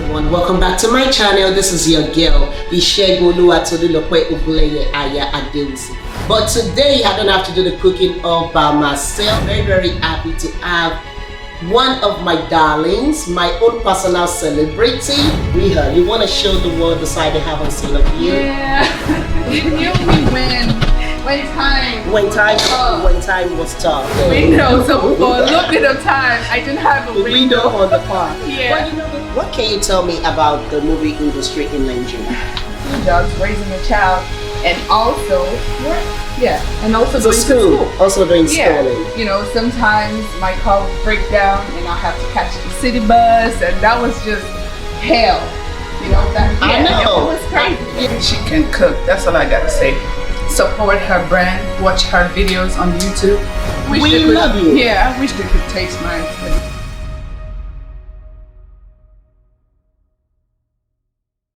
everyone, welcome back to my channel. This is your girl Egusi. But today I don't have to do the cooking all by myself. Very happy to have one of my darlings, my own personal celebrity. Riha, you want to show the world the side they haven't seen of you? Yeah. You knew me when time was tough. Window, so for a little bit of time I didn't have a window on the park. Yeah. Well, you know, what can you tell me about the movie industry in Nigeria? 2 jobs, raising a child, and also work. Yeah, and also So going to school. Also doing schooling. You know, sometimes my car would break down and I'll have to catch the city bus, and that was just hell. You know, that I know. it was crazy. She can cook, that's all I gotta say. Support her brand, watch her videos on YouTube. We love you. Yeah, I wish they could taste mine.